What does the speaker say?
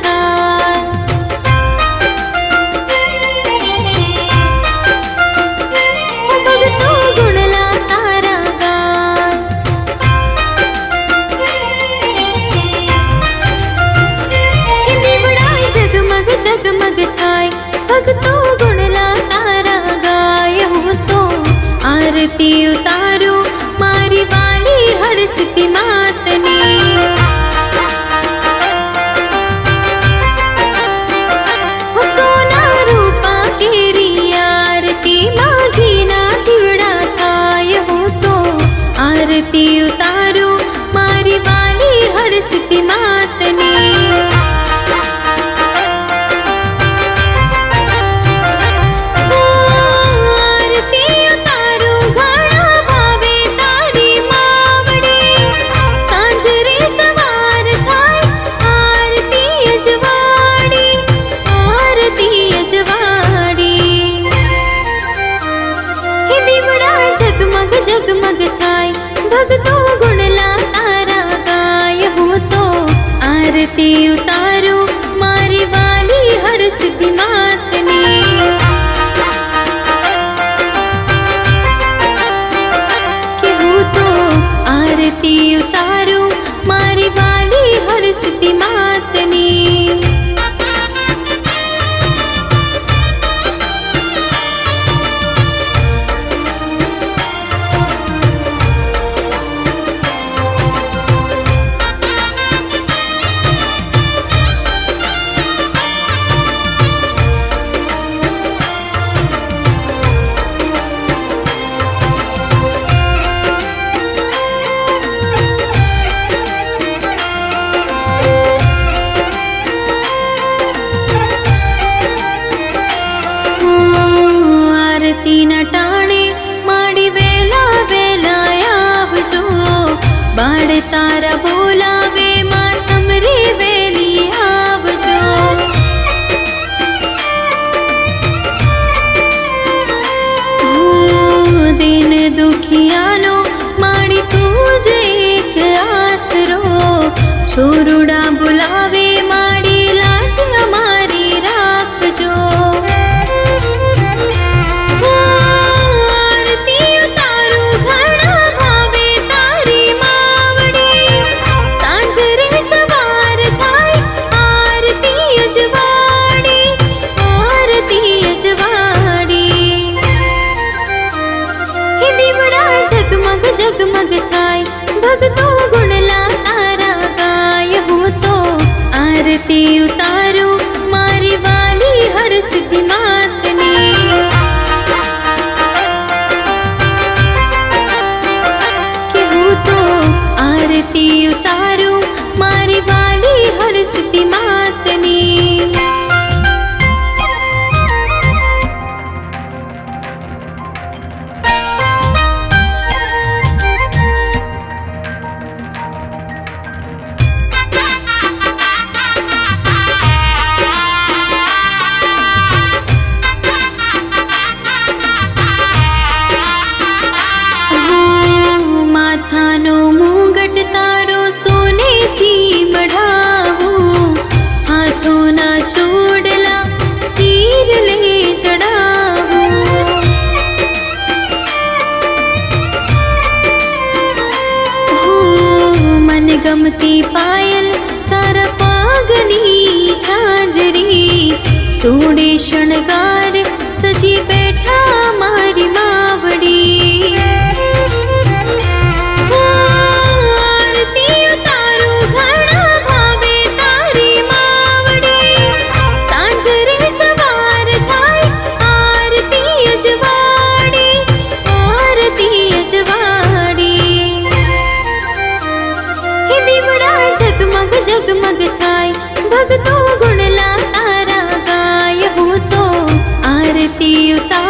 થાય। ભગતો ગુણલા તારા ગાય, દીવડા જગમગ જગમગ થાય। ભગતો ગુણલા તારા ગાય, હું તો આરતી ઉતારું મારી વાલી હરસિદ્ધિ માતની। સોના રૂપા કેરી આરતી માં ઘીના દીવડા થાય। હું તો આરતી ઉતારું મારી વાલી હરસિદ્ધિ માતની। जगमग थाय भगतो गुणला तारा गाय, हूँ तो आरती उतारू मारी वाली हरसिद्धि मातनी। कि हूँ तो आरती उतारू मारी वाली हरसिद्धि मातनी। टाणे माड़ी वेला वेला आवजो, बाड़ तारा बोलावे मां समरी वेली आवजो। दिन दुखियानो माड़ी तूज एक आसरो, छोरुड़ा बुलावे माड़ी लाज हमारी राखजो। जगमग थाय भगतो गुणला तारा गाय, हूँ तो आरती उतारू मारी वाली हरसिद्धि मातनी। कि हूँ तो आरती उतारू मारी वाली हरसिद्धिि मातनी। गमती पायल तारा पागनी झांझरी, सोने शणगार सजी बैठा मारी मावड़ी। आरती उतारू घड़ा भावे तारी मावड़ी, सांझरे सवार थाय आरती अजवाड़ी, आरती अजवाड़ी। जगमग जगमग थाय भगतो गुणला तारा गाय, हूँ तो आरती उतारू